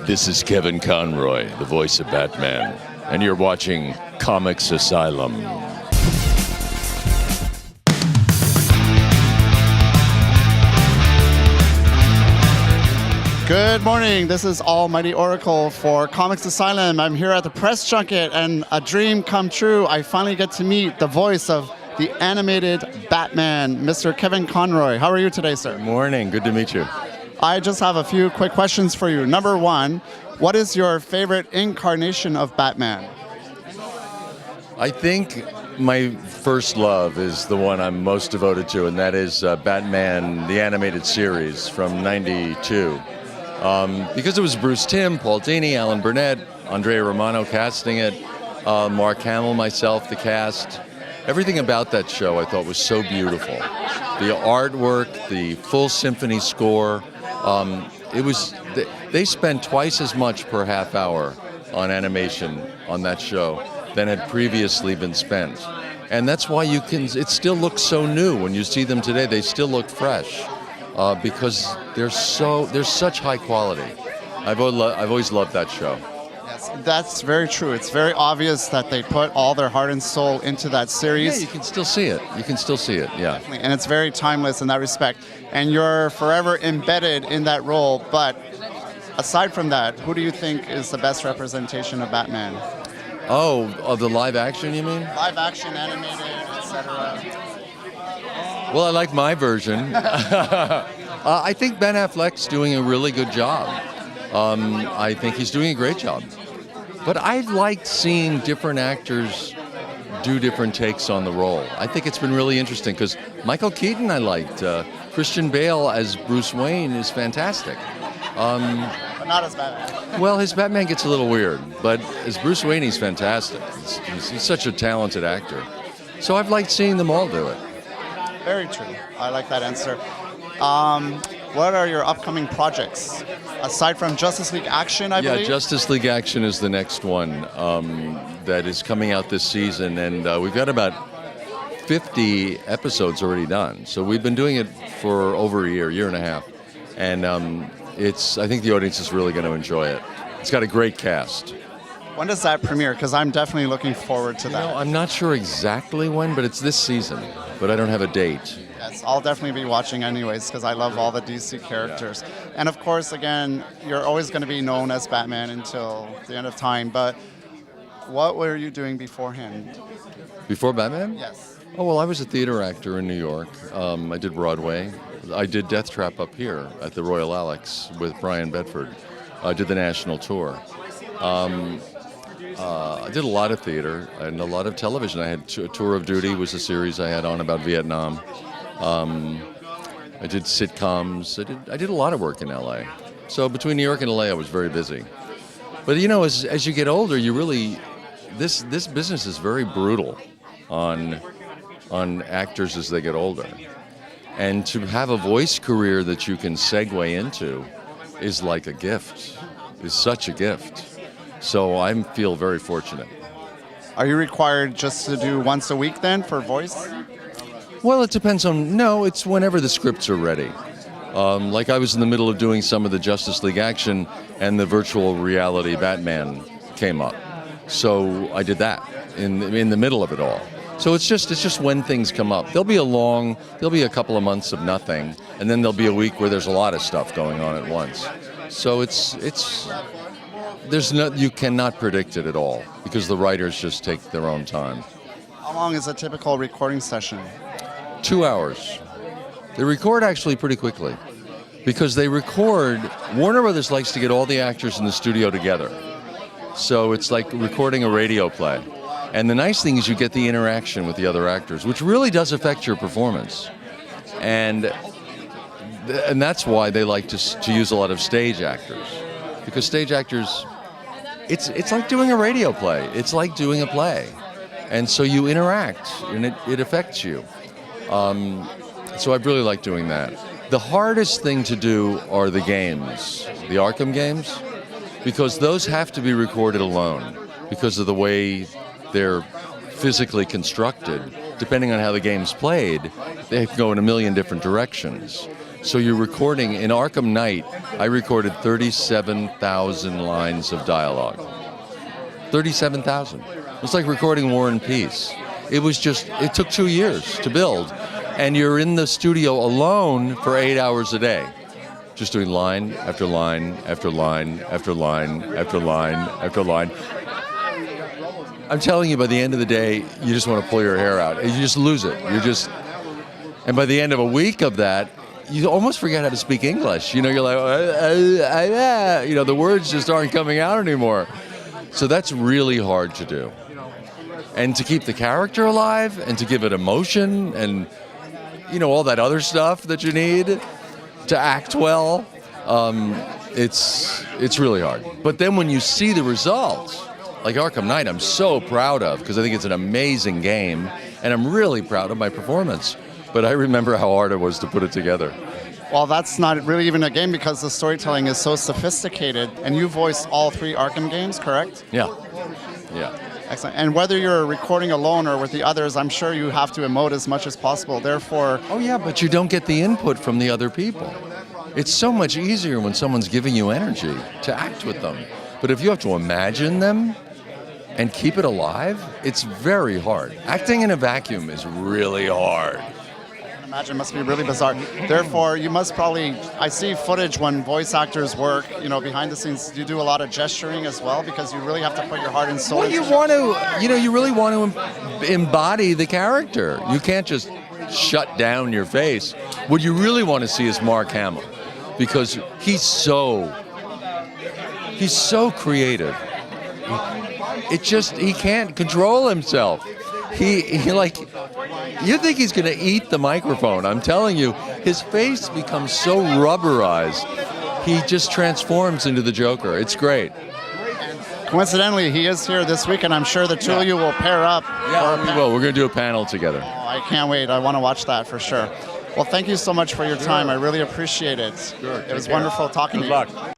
This is Kevin Conroy, the voice of Batman, and you're watching Comix Asylum. Good morning, this is Almighty Oracle for Comix Asylum. I'm here at the press junket and a dream come true. I finally get to meet the voice of the animated Batman, Mr. Kevin Conroy. How are you today, sir? Good morning, good to meet you. I just have a few quick questions for you. Number one, what is your favorite incarnation of Batman? I think my first love is the one I'm most devoted to, and that is Batman, the animated series from '92. Because it was Bruce Timm, Paul Dini, Alan Burnett, Andrea Romano casting it, Mark Hamill, myself, the cast. Everything about that show I thought was so beautiful. The artwork, the full symphony score. They spent twice as much per half hour on animation on that show than had previously been spent. And that's why it still looks so new. When you see them today, they still look fresh. Because they're such high quality. I've always loved that show. Yes, that's very true. It's very obvious that they put all their heart and soul into that series. Yeah, you can still see it. Yeah. Definitely. And it's very timeless in that respect. And you're forever embedded in that role. But aside from that, who do you think is the best representation of Batman? Oh, of the live action, you mean? Live action, animated, etc. Well, I like my version. I think Ben Affleck's doing a really good job. I think he's doing a great job. But I've liked seeing different actors do different takes on the role. I think it's been really interesting because Michael Keaton I liked. Christian Bale as Bruce Wayne is fantastic. But not as Batman. Well, his Batman gets a little weird, but as Bruce Wayne, he's fantastic. He's such a talented actor. So I've liked seeing them all do it. Very true. I like that answer. What are your upcoming projects? Aside from Justice League Action, I believe? Yeah, Justice League Action is the next one that is coming out this season. And we've got about 50 episodes already done. So we've been doing it for over a year and a half. And I think the audience is really going to enjoy it. It's got a great cast. When does that premiere? Because I'm definitely looking forward to that. I'm not sure exactly when, but it's this season. But I don't have a date. Yes, I'll definitely be watching anyways because I love all the DC characters. Yeah. And of course, again, you're always going to be known as Batman until the end of time. But what were you doing beforehand? Before Batman? Yes. Oh, well, I was a theater actor in New York. I did Broadway. I did Death Trap up here at the Royal Alex with Brian Bedford. I did the national tour. I did a lot of theater and a lot of television. I had Tour of Duty was a series I had on about Vietnam. I did sitcoms. I did a lot of work in LA. So between New York and LA, I was very busy. But as you get older, you really this business is very brutal on actors as they get older. And to have a voice career that you can segue into is like a gift. Is such a gift. So I feel very fortunate. Are you required just to do once a week then for voice? Well, it depends it's whenever the scripts are ready. Like I was in the middle of doing some of the Justice League Action and the virtual reality Batman came up. So I did that in the middle of it all. So it's just when things come up. There'll be a couple of months of nothing, and then there'll be a week where there's a lot of stuff going on at once. So you cannot predict it at all because the writers just take their own time. How long is a typical recording session? 2 hours. They record actually pretty quickly because Warner Brothers likes to get all the actors in the studio together. So it's like recording a radio play. And the nice thing is you get the interaction with the other actors, which really does affect your performance. And that's why they like to use a lot of stage actors. Because stage actors, it's like doing a radio play. It's like doing a play. And so you interact, and it affects you. So I really like doing that. The hardest thing to do are the games, the Arkham games, because those have to be recorded alone because of the way they're physically constructed. Depending on how the game's played, they can go in a million different directions. So you're recording, in Arkham Knight, I recorded 37,000 lines of dialogue. 37,000. It's like recording War and Peace. It took 2 years to build. And you're in the studio alone for 8 hours a day, just doing line after line after line after line after line after line. I'm telling you, by the end of the day, you just want to pull your hair out. You just lose it. And by the end of a week of that, you almost forget how to speak English. You're like, the words just aren't coming out anymore. So that's really hard to do. And to keep the character alive and to give it emotion and, all that other stuff that you need to act well, it's really hard. But then when you see the results, like Arkham Knight, I'm so proud of, because I think it's an amazing game, and I'm really proud of my performance. But I remember how hard it was to put it together. Well, that's not really even a game because the storytelling is so sophisticated, and you voiced all 3 Arkham games, correct? Yeah. Excellent. And whether you're recording alone or with the others, I'm sure you have to emote as much as possible. Therefore... Oh, yeah, but you don't get the input from the other people. It's so much easier when someone's giving you energy to act with them. But if you have to imagine them and keep it alive, it's very hard. Acting in a vacuum is really hard. I imagine it must be really bizarre. Therefore, you must probably, I see footage when voice actors work, behind the scenes. You do a lot of gesturing as well, because you really have to put your heart and soul. Well, you really want to embody the character. You can't just shut down your face. What you really want to see is Mark Hamill, because he's so creative. He can't control himself. You think he's going to eat the microphone. I'm telling you, his face becomes so rubberized. He just transforms into the Joker. It's great. Coincidentally, he is here this week, and I'm sure the two of you will pair up. Yeah, we will. We're going to do a panel together. Oh, I can't wait. I want to watch that for sure. Well, thank you so much for your time. I really appreciate it. Sure. It was wonderful talking to you. Good luck.